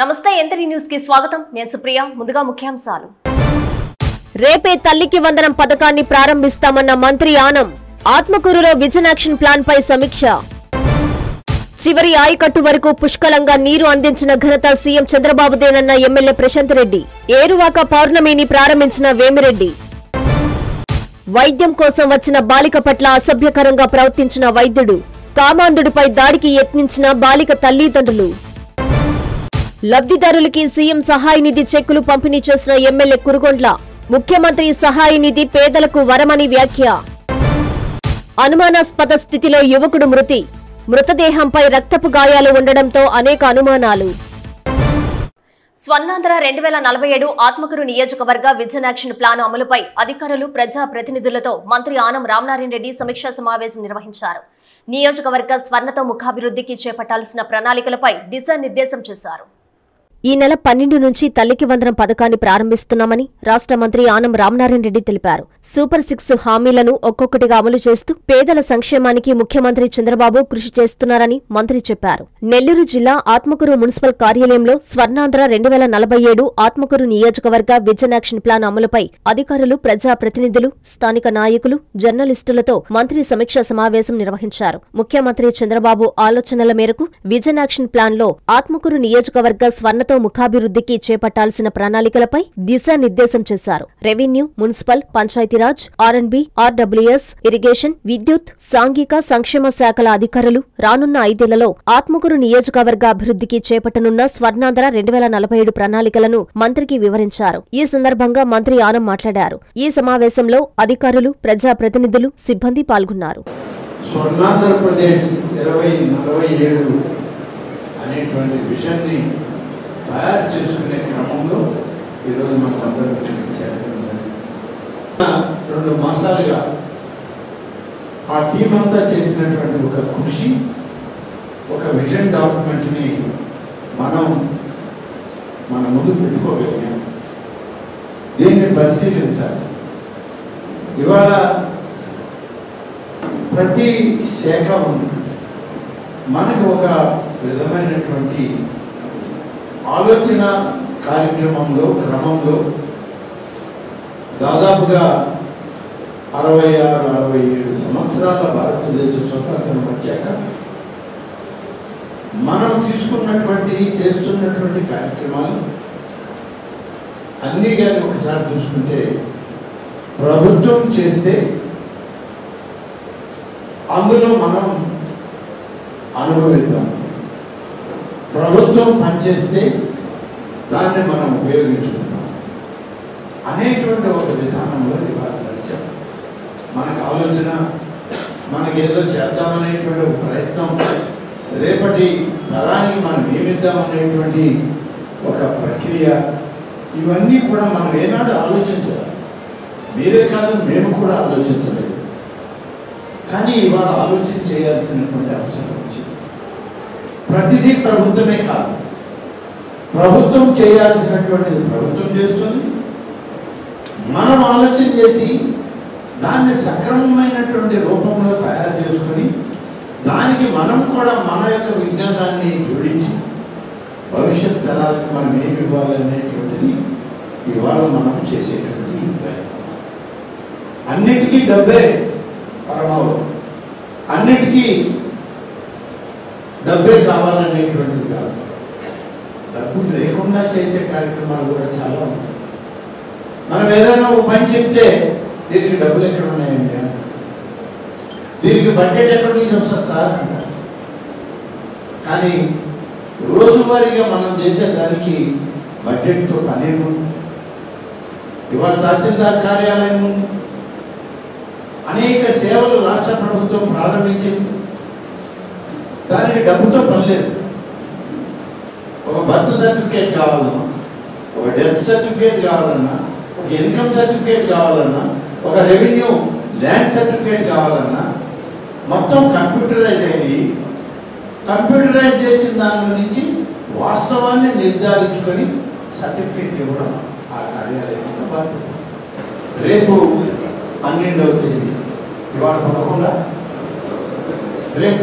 నమస్తే ఎంతరి న్యూస్ కి స్వాగతం నేను సుప్రియ ముందుగా ముఖ్యాంశాలు రేపే తల్లికి వందనం పథకాన్ని ప్రారంభిస్తామన్న మంత్రి ఆనం ఆత్మకూరులో విజన్ యాక్షన్ ప్లాన్ పై సమీక్ష చివరి ఆయకట్టు వరకు పుష్కలంగా నీరు అందించిన ఘనత సీఎం చంద్రబాబుదేనన్న ఎమ్మెల్యే ప్రశాంత్ రెడ్డి ఏరువాక పౌర్ణమిని ప్రారంభించిన వేమిరెడ్డి వైద్యం కోసం వచ్చిన బాలిక పట్ల అసభ్యకరంగా ప్రవర్తించిన వైద్యుడు కామాంధుడిపై దాడికి యత్నించిన బాలిక తల్లిదండ్రులు లబ్ధిదారులకి సీఎం సహాయ నిధి చెక్కులు పంపిణీ చేసిన ఎమ్మెల్యే కురుగొండ్ల ముఖ్యమంత్రి సహాయ నిధి పేదలకు వరమని వ్యాఖ్య అనుమానాస్పద స్థితిలో యువకుడు మృతదేహంపై రక్తపు గాయాలు ఉండడంతో అనేక అనుమానాలు స్వర్ణాంధ్ర 2047 ఆత్మకూరు నియోజకవర్గ విజన్ యాక్షన్ ప్లాన్ అమలుపై అధికారులు ప్రజా ప్రతినిధులతో మంత్రి ఆనం రామనారాయణ రెడ్డి సమీక్షా సమావేశం నిర్వహించారు. నియోజకవర్గ స్వర్ణతో ముఖాభివృద్ధికి చేపట్టాల్సిన ప్రణాళికలపై దిశానిర్దేశం చేశారు. ఈ నెల 12 నుంచి తల్లికి వందనం పథకాన్ని ప్రారంభిస్తున్నామని రాష్ట్ర మంత్రి ఆనం రామనారాయణ రెడ్డి తెలిపారు. సూపర్ 6 హామీలను ఒక్కొక్కటిగా అమలు చేస్తూ పేదల సంక్షేమానికి ముఖ్యమంత్రి చంద్రబాబు కృషి చేస్తున్నారని మంత్రి చెప్పారు. నెల్లూరు జిల్లా ఆత్మకూరు మున్సిపల్ కార్యాలయంలో స్వర్ణాంధ్ర 2047 ఆత్మకూరు నియోజకవర్గ విజన్ యాక్షన్ ప్లాన్ అమలుపై అధికారులు ప్రజా ప్రతినిధులు స్థానిక నాయకులు జర్నలిస్టులతో మంత్రి సమీక్షా సమావేశం నిర్వహించారు. ముఖ్యమంత్రి చంద్రబాబు ఆలోచనల మేరకు విజన్ యాక్షన్ ప్లాన్ లో ఆత్మకూరు నియోజకవర్గ స్వర్ణ ముఖాభివృద్ధికి చేపట్టాల్సిన ప్రణాళికలపై దిశానిర్దేశం చేశారు. Revenue, municipal, Panchayati Raj, R&B, RWS, irrigation, విద్యుత్, సాంఘిక సంక్షేమ శాఖల అధికారులు రానున్న 5 ఏళ్లలో ఆత్మకూరు నియోజకవర్గ అభివృద్ధికి చేపట్టనున్న స్వర్ణాంధ్ర 2047 ప్రణాళికలను మంత్రికి వివరించారు. ఈ సందర్భంగా మంత్రి ఆనం మాట్లాడారు. ఈ సమావేశంలో అధికారులు, ప్రజా ప్రతినిధులు, సిబ్బంది పాల్గొన్నారు. తయారు చేసుకునే క్రమంలో ఈరోజు మనం అందరం చేరుతుంది. 2 మాసాలుగా ఆ టీం అంతా చేసినటువంటి ఒక కృషి, ఒక విజన్ డాక్యుమెంట్ని మన ముందు పెట్టుకోగలిగాం. దీన్ని పరిశీలించాలి. ఇవాళ ప్రతి శాఖ ఉంది. మనకు ఒక విధమైనటువంటి ఆలోచన కార్యక్రమంలో క్రమంలో దాదాపుగా 66-67 సంవత్సరాల భారతదేశ స్వతంత్రం వచ్చాక మనం చేస్తున్నటువంటి కార్యక్రమాలు అన్నీ కానీ ఒకసారి చూసుకుంటే ప్రభుత్వం చేస్తే అందులో మనం అనుభవిద్దాం, ప్రభుత్వం పనిచేస్తే దాన్ని మనం ఉపయోగించుకుంటాం అనేటువంటి ఒక విధానంలో ఇవాళ నడిచాం. మనకు ఆలోచన, మనకేదో చేద్దామనేటువంటి ఒక ప్రయత్నం, రేపటి తరానికి మనం ఏమిద్దామనేటువంటి ఒక ప్రక్రియ, ఇవన్నీ కూడా మనం ఏనాడు ఆలోచించాలి. మీరే కాదు, మేము కూడా ఆలోచించలేదు. కానీ ఇవాళ ఆలోచన చేయాల్సినటువంటి అవసరం వచ్చింది. ప్రతిదీ ప్రభుత్వమే కాదు, ప్రభుత్వం చేయాల్సినటువంటిది ప్రభుత్వం చేస్తుంది. మనం ఆలోచన చేసి దాన్ని సక్రమమైనటువంటి రూపంలో తయారు చేసుకొని దానికి మనం కూడా మన యొక్క విజ్ఞానాన్ని జోడించి భవిష్యత్ తరాలకు మనం ఏమి ఇవ్వాలనేటువంటిది ఇవాళ మనం చేసేటువంటి ప్రయత్నం. అన్నిటికీ డబ్బే పరమావధి, అన్నిటికీ డబ్బే కావాలనేటువంటిది కాదు. డబ్బు లేకుండా చేసే కార్యక్రమాలు కూడా చాలా ఉన్నాయి. మనం ఏదైనా ఒక పని చెప్తే దీనికి డబ్బులు ఎక్కడ ఉన్నాయండి అంటారు, దీనికి బడ్జెట్ ఎక్కడి నుంచి వస్తుంది సార్ అంటారు. కానీ రోజువారీగా మనం చేసేదానికి బడ్జెట్తో పనేముంది. ఇవాళ తహసీల్దార్ కార్యాలయం ఉంది, అనేక సేవలు రాష్ట్ర ప్రభుత్వం ప్రారంభించింది. దానికి డబ్బుతో పని లేదు. ఒక బర్త్ సర్టిఫికేట్ కావాలన్నా, ఒక డెత్ సర్టిఫికేట్ కావాలన్నా, ఒక ఇన్కమ్ సర్టిఫికేట్ కావాలన్నా, ఒక రెవెన్యూ ల్యాండ్ సర్టిఫికేట్ కావాలన్నా మొత్తం కంప్యూటరైజ్ అయ్యి, కంప్యూటరైజ్ చేసిన దాని నుంచి వాస్తవాన్ని నిర్ధారించుకొని సర్టిఫికేట్ ఇవ్వడం ఆ కార్యాలయం యొక్క బాధ్యత. రేపు 12వ తేదీ, ఇవాళ 11, రేపు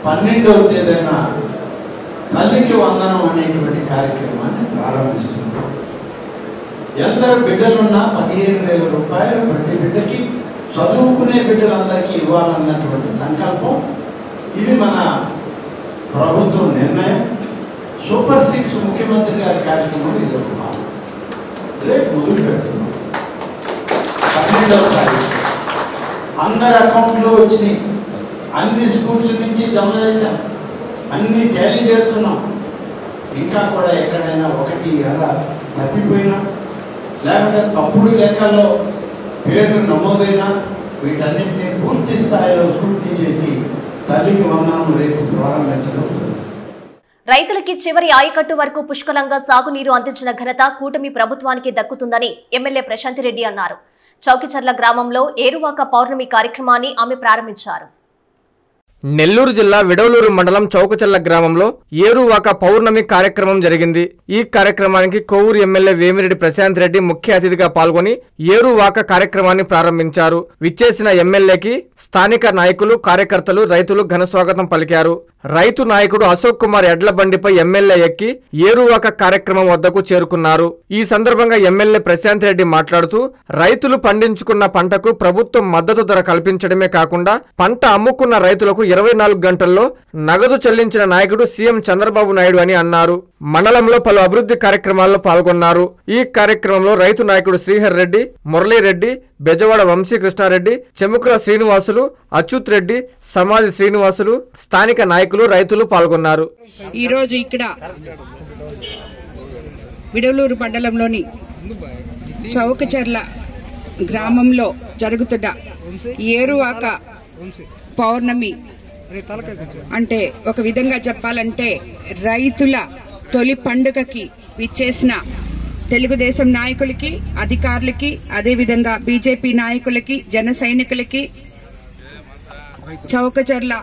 12వ తేదీన తల్లికి వందనం అనేటువంటి కార్యక్రమాన్ని ప్రారంభిస్తున్నాం. ఎందరు బిడ్డలున్నా 15,000 రూపాయలు ప్రతి బిడ్డకి, చదువుకునే బిడ్డలందరికీ ఇవ్వాలన్నటువంటి సంకల్పం. ఇది మన ప్రభుత్వం నిర్ణయం. సూపర్ 6 ముఖ్యమంత్రి గారి కార్యక్రమం ఇది ఒక భాగం. రేపు మొదలు పెడుతున్నాం. 12వ తారీఖు అందరి అకౌంట్లో వచ్చినాయి. అన్ని స్కూల్స్ నుంచి జమ చేశాం, అన్ని టాలీ చేస్తున్నాం. ఇంకా కూడా ఎక్కడైనా ఒకటి అలా తప్పిపోయినా లేకుంటే తప్పుడు లెక్కల్లో పేర్లు నమోదైనా వీటన్నింటినీ పూర్తి స్థాయిలో స్క్రూటినీ చేసి తల్లికి వందనం రేపు ప్రారంభించడం. రైతులకి చివరి ఆయకట్టు వరకు పుష్కలంగా సాగునీరు అందించిన ఘనత కూటమి ప్రభుత్వానికి దక్కుతుందని ఎమ్మెల్యే ప్రశాంతిరెడ్డి అన్నారు. చౌకిచర్ల గ్రామంలో ఏరువాక పౌర్ణమి కార్యక్రమాన్ని ఆమె ప్రారంభించారు. నెల్లూరు జిల్లా విడవలూరు మండలం చౌకచర్ల గ్రామంలో ఏరువాక పౌర్ణమి కార్యక్రమం జరిగింది. ఈ కార్యక్రమానికి కొవ్వూరు ఎమ్మెల్యే వేమిరెడ్డి ప్రశాంత్ రెడ్డి ముఖ్య అతిథిగా పాల్గొని ఏరువాక కార్యక్రమాన్ని ప్రారంభించారు. విచ్చేసిన ఎమ్మెల్యేకి స్థానిక నాయకులు, కార్యకర్తలు, రైతులు ఘన స్వాగతం పలికారు. రైతు నాయకుడు అశోక్ కుమార్ ఎడ్ల బండిపై ఎమ్మెల్యే ఎక్కి ఏరువాక కార్యక్రమం వద్దకు చేరుకున్నారు. ఈ సందర్భంగా ఎమ్మెల్యే ప్రశాంత్ రెడ్డి మాట్లాడుతూ రైతులు పండించుకున్న పంటకు ప్రభుత్వం మద్దతు ధర కల్పించడమే కాకుండా పంట అమ్ముకున్న రైతులకు 24 గంటల్లో నగదు చెల్లించిన నాయకుడు సీఎం చంద్రబాబు నాయుడు అని అన్నారు. మండలంలో పలు అభివృద్ధి కార్యక్రమాల్లో పాల్గొన్నారు. ఈ కార్యక్రమంలో రైతు నాయకుడు శ్రీహర్ రెడ్డి, మురళీరెడ్డి, బెజవాడ వంశీకృష్ణారెడ్డి, చెముకుల శ్రీనివాసులు, అచ్యుత్ రెడ్డి, సమాజి శ్రీనివాసులు, స్థానిక నాయకులు, రైతులు పాల్గొన్నారు. ఈరోజు ఇక్కడ విడవలూరు మండలంలోని చౌకచర్ల గ్రామంలో జరుగుతున్న ఏరువాక పౌర్ణమి అంటే ఒక విధంగా చెప్పాలంటే రైతుల తొలి పండుగకి విచ్చేసిన తెలుగుదేశం నాయకులకి, అధికారులకి, అదేవిధంగా బీజేపీ నాయకులకి, జన సైనికులకి, చౌకచర్ల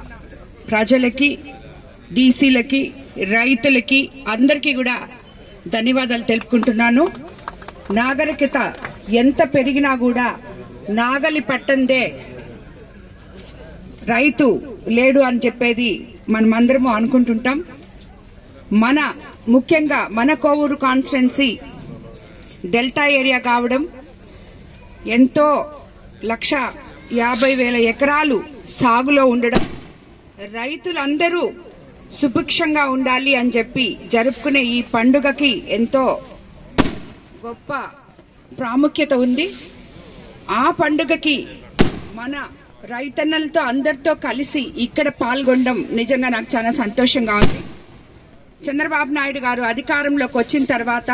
ప్రజలకి, డీసీలకి, రైతులకి అందరికీ కూడా ధన్యవాదాలు తెలుపుకుంటున్నాను. నాగరికత ఎంత పెరిగినా కూడా నాగలి పట్టందే రైతు లేడు అని చెప్పేది మనమందరము అనుకుంటుంటాం. ముఖ్యంగా మన కోవూరు కాన్స్టిట్యున్సీ డెల్టా ఏరియా కావడం, ఎంతో 1,50,000 ఎకరాలు సాగులో ఉండడం, రైతులందరూ సుభిక్షంగా ఉండాలి అని చెప్పి జరుపుకునే ఈ పండుగకి ఎంతో గొప్ప ప్రాముఖ్యత ఉంది. ఆ పండుగకి మన రైతన్నలతో అందరితో కలిసి ఇక్కడ పాల్గొనడం నిజంగా నాకు చాలా సంతోషంగా ఉంది. చంద్రబాబు నాయుడు గారు అధికారంలోకి వచ్చిన తర్వాత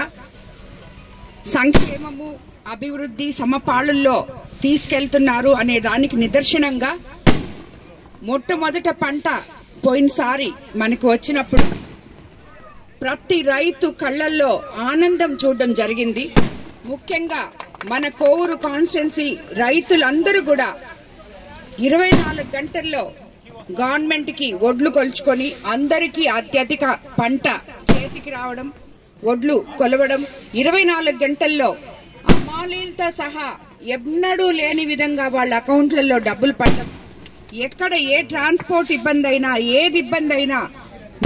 సంక్షేమము, అభివృద్ధి సమపాళుల్లో తీసుకెళ్తున్నారు అనే దానికి నిదర్శనంగా మొట్టమొదట పంట పోయినసారి మనకు వచ్చినప్పుడు ప్రతి రైతు కళ్లల్లో ఆనందం చూడడం జరిగింది. ముఖ్యంగా మన కోవూరు కాన్స్టిట్యున్సీ రైతులందరూ కూడా 24 గంటల్లో గవర్నమెంట్ కి ఒడ్లు కొలుచుకొని అందరికీ అత్యధిక పంట చేతికి రావడం, ఒడ్లు కొలవడం, 24 గంటల్లో అమాలీలతో సహా ఎన్నడూ లేని విధంగా వాళ్ళ అకౌంట్లలో డబ్బులు పడడం, ఎక్కడ ఏ ట్రాన్స్పోర్ట్ ఇబ్బంది అయినా, ఏది ఇబ్బంది అయినా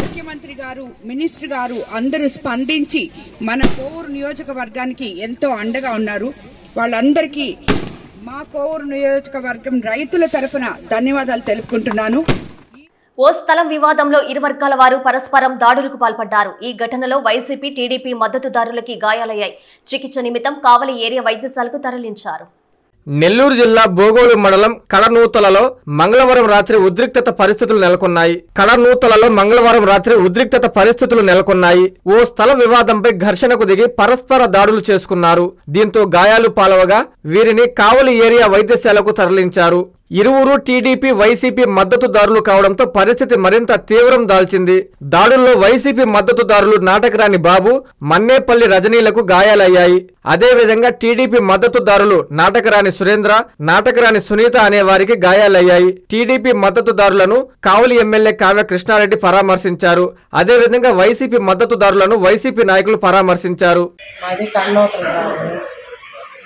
ముఖ్యమంత్రి గారు, మినిస్టర్ గారు అందరూ స్పందించి మన కోవూరు నియోజకవర్గానికి ఎంతో అండగా ఉన్నారు. వాళ్ళందరికీ మా కోవూరు నియోజకవర్గం రైతుల తరఫున ధన్యవాదాలు తెలుపుకుంటున్నాను. ఓ స్థలం వివాదంలో ఇరు వర్గాల వారు పరస్పరం దాడులకు పాల్పడ్డారు. ఈ ఘటనలో వైసీపీ, టీడీపీ మద్దతుదారులకి గాయాలయ్యాయి. చికిత్స నిమిత్తం కావలి ఏరియా వైద్యశాలకు తరలించారు. నెల్లూరు జిల్లా బోగోలు మండలం కడనూతలలో మంగళవారం రాత్రి ఉద్రిక్తత పరిస్థితులు నెలకొన్నాయి. ఓ స్థల వివాదంపై ఘర్షణకు దిగి పరస్పర దాడులు చేసుకున్నారు. దీంతో గాయాలు పాలవగా వీరిని కావలి ఏరియా వైద్యశాలకు తరలించారు. ఇరువురు టీడీపీ, వైసీపీ మద్దతుదారులు కావడంతో పరిస్థితి మరింత తీవ్రం దాల్చింది. దాడుల్లో వైసీపీ మద్దతుదారులు నాటకరాని బాబు, మన్నేపల్లి రజనీలకు గాయాలయ్యాయి. అదేవిధంగా టీడీపీ మద్దతుదారులు నాటకరాని సురేంద్ర, నాటకరాని సునీత అనే వారికి గాయాలయ్యాయి. టీడీపీ మద్దతుదారులను కావలి ఎమ్మెల్యే కావ్య కృష్ణారెడ్డి పరామర్శించారు. అదేవిధంగా వైసీపీ మద్దతుదారులను వైసీపీ నాయకులు పరామర్శించారు.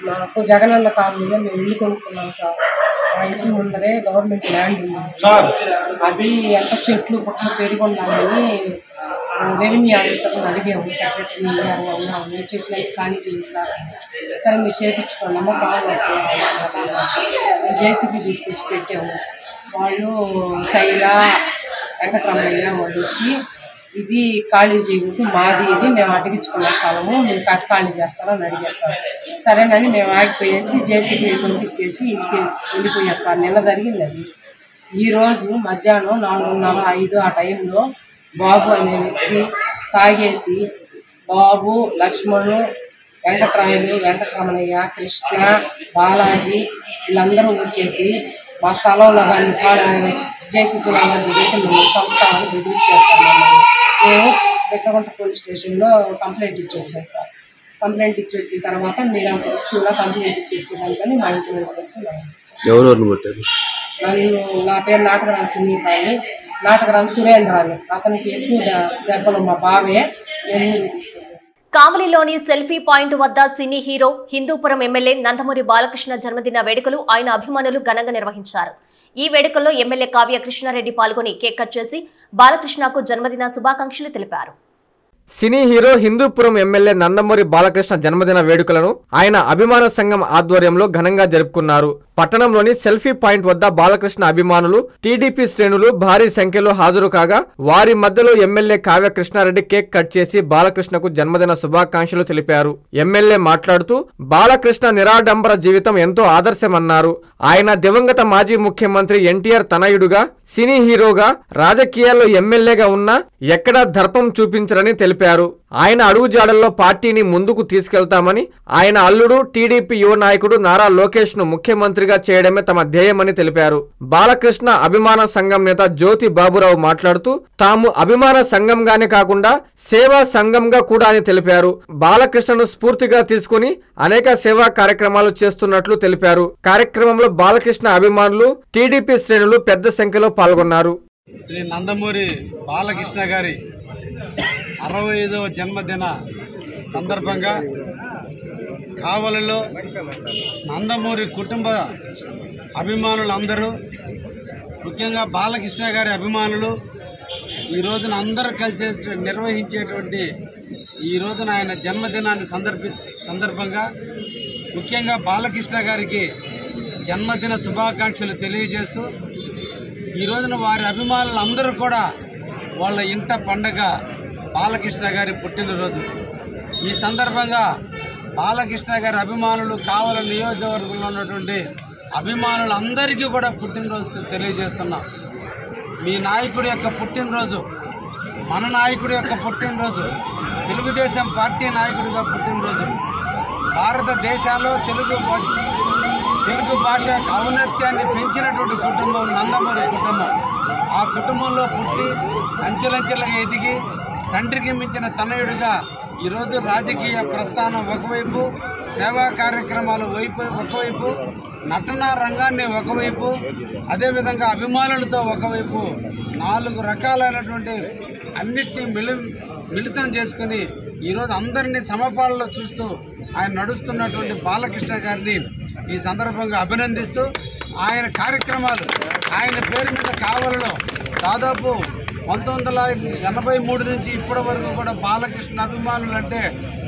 మాకు జగనన్న కాలనీలో మేము ఇల్లు కొనుక్కున్నాం సార్. ఆ ఇంటి ముందరే గవర్నమెంట్ ల్యాండ్ ఉంది సార్. అది ఎంత చెట్లు పుట్టలు పెరిగి ఉండాలని రెవెన్యూ ఆఫీసర్ని అడిగాము, సెక్రటరీ గారు ఉన్నాము, చెట్లకి ఖాళీ చేయండి సార్. సరే మీరు చేయించుకోండమ్మా బాగా వస్తుంది జేసీబీ తీసుకొచ్చి పెట్టాము. వాళ్ళు శైల వెంకటరమయ్య వాళ్ళు వచ్చి ఇది ఖాళీ చేయకూడదు, మాది ఇది, మేము అడిగించుకున్న స్థలము, మీరు ఖాళీ చేస్తారని అడిగారు సార్. సరేనని మేము ఆగిపోయేసి జేసీబీ పంపించేసి ఇంటికి వెళ్ళిపోయాం సార్. నిన్న జరిగింది అది. ఈరోజు మధ్యాహ్నం 4:30, 5 ఆ టైంలో బాబు అనే వ్యక్తి తాగేసి బాబు, లక్ష్మణు, వెంకటరాయలు, వెంకటరమణయ్య, కృష్ణ, బాలాజీ వీళ్ళందరూ వచ్చేసి మా స్థలంలో కానీ జేసీబీ మేము చంపుతామని బెదిరించేస్తాము. మేము పెట్టకుంట పోలీస్ స్టేషన్లో కంప్లైంట్ ఇచ్చి వచ్చాం సార్. కంప్లైంట్ ఇచ్చి వచ్చిన తర్వాత మీరు అంత వస్తువులా కంప్లైంట్ ఇచ్చి వచ్చేదానికని మా ఇంటి మీదకి వచ్చి ఎవరెవరిని కొట్టారు? నా పేరు నాటకరామ్ సునీత అని, నాటకరామ్ సురేంద్ర అని. అతనికి ఎక్కువ దెబ్బలు మా బావే. కావలిలోని సెల్ఫీ పాయింట్ వద్ద cine hero, Hindupuram MLA Nandamuri Balakrishna జన్మదిన వేడుకలు ఆయన అభిమానులు ఘనంగా నిర్వహించారు. ఈ వేడుకల్లో ఎమ్మెల్యే కావ్య కృష్ణారెడ్డి పాల్గొని కేక్ కట్ చేసి బాలకృష్ణకు జన్మదిన శుభాకాంక్షలు తెలిపారు. Cine hero, Hindupuram MLA Nandamuri Balakrishna జన్మదిన వేడుకలను ఆయన అభిమాన సంఘం ఆధ్వర్యంలో ఘనంగా జరుపుకున్నారు. పట్టణంలోని సెల్ఫీ పాయింట్ వద్ద బాలకృష్ణ అభిమానులు, టీడీపీ శ్రేణులు భారీ సంఖ్యలో హాజరు కాగా వారి మధ్యలో MLA Kavya Krishna Reddy cake cut చేసి బాలకృష్ణకు జన్మదిన శుభాకాంక్షలు తెలిపారు. ఎమ్మెల్యే మాట్లాడుతూ బాలకృష్ణ నిరాడంబర జీవితం ఎంతో ఆదర్శమన్నారు. ఆయన దివంగత మాజీ ముఖ్యమంత్రి ఎన్టీఆర్ తనయుడుగా, సినీ హీరోగా, రాజకీయాల్లో ఎమ్మెల్యేగా ఉన్నా ఎక్కడా దర్పం చూపించరని తెలిపారు. ఆయన అడుగుజాడల్లో పార్టీని ముందుకు తీసుకెళ్తామని, ఆయన అల్లుడు టీడీపీ యువ నాయకుడు నారా లోకేష్ ను ముఖ్యమంత్రిగా చేయడమే తమ ధ్యేయమని తెలిపారు. బాలకృష్ణ అభిమాన సంఘం నేత జ్యోతి బాబురావు మాట్లాడుతూ తాము అభిమాన సంఘంగానే కాకుండా సేవా సంఘంగా కూడా అని తెలిపారు. బాలకృష్ణను స్ఫూర్తిగా తీసుకుని అనేక సేవా కార్యక్రమాలు చేస్తున్నట్లు తెలిపారు. కార్యక్రమంలో బాలకృష్ణ అభిమానులు, టీడీపీ శ్రేణులు పెద్ద సంఖ్యలో పాల్గొన్నారు. శ్రీ నందమూరి బాలకృష్ణ గారి 65వ జన్మదిన సందర్భంగా కావలిలో నందమూరి కుటుంబ అభిమానులందరూ, ముఖ్యంగా బాలకృష్ణ గారి అభిమానులు ఈ రోజున అందరూ కలిసి నిర్వహించేటువంటి ఈ రోజున ఆయన జన్మదినాన్ని సందర్భంగా ముఖ్యంగా బాలకృష్ణ గారికి జన్మదిన శుభాకాంక్షలు తెలియజేస్తూ ఈ రోజున వారి అభిమానులందరూ కూడా వాళ్ళ ఇంట పండగ బాలకృష్ణ గారి పుట్టినరోజు. ఈ సందర్భంగా బాలకృష్ణ గారి అభిమానులు, కావలి నియోజకవర్గంలో ఉన్నటువంటి అభిమానులందరికీ కూడా పుట్టినరోజు తెలియజేస్తున్నాం. మీ నాయకుడి యొక్క పుట్టినరోజు, మన నాయకుడి యొక్క పుట్టినరోజు, తెలుగుదేశం పార్టీ నాయకుడిగా పుట్టినరోజు, భారతదేశంలో తెలుగు భాష ఔన్నత్యాన్ని పెంచినటువంటి కుటుంబం నందమూరి కుటుంబం. ఆ కుటుంబంలో పుట్టి అంచెలంచెలుగా ఎదిగి తండ్రికి మించిన తనయుడిగా ఈరోజు రాజకీయ ప్రస్థానం ఒకవైపు, సేవా కార్యక్రమాలు ఒకవైపు, నటనా రంగాన్ని ఒకవైపు, అదేవిధంగా అభిమానులతో ఒకవైపు 4 రకాలైనటువంటి అన్నిటినీ మిళితం చేసుకుని ఈరోజు అందరినీ సమపాలలో చూస్తూ ఆయన నడుస్తున్నటువంటి బాలకృష్ణ గారిని ఈ సందర్భంగా అభినందిస్తూ ఆయన కార్యక్రమాలు, ఆయన పేరు మీద కావలిలో దాదాపు 1983 నుంచి ఇప్పటి వరకు కూడా బాలకృష్ణ అభిమానులు అంటే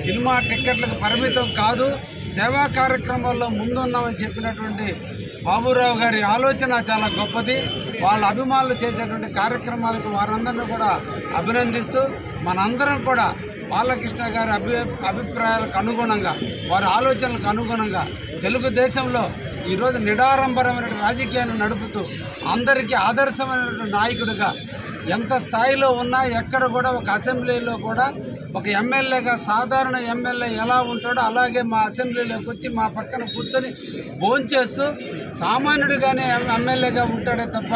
సినిమా టిక్కెట్లకు పరిమితం కాదు, సేవా కార్యక్రమాల్లో ముందున్నామని చెప్పినటువంటి బాబురావు గారి ఆలోచన చాలా గొప్పది. వాళ్ళ అభిమానులు చేసేటువంటి కార్యక్రమాలకు వారందరినీ కూడా అభినందిస్తూ మనందరం కూడా బాలకృష్ణ గారి అభిప్రాయాలకు అనుగుణంగా, వారి ఆలోచనలకు అనుగుణంగా తెలుగుదేశంలో ఈరోజు నిడారంభరమైన రాజకీయాన్ని నడుపుతూ అందరికీ ఆదర్శమైనటువంటి నాయకుడిగా ఎంత స్థాయిలో ఉన్నా ఎక్కడ కూడా ఒక అసెంబ్లీలో కూడా ఒక ఎమ్మెల్యేగా, సాధారణ ఎమ్మెల్యే ఎలా ఉంటాడో అలాగే మా అసెంబ్లీలోకి వచ్చి మా పక్కన కూర్చొని భోంచేస్తూ సామాన్యుడిగానే ఎమ్మెల్యేగా ఉంటాడే తప్ప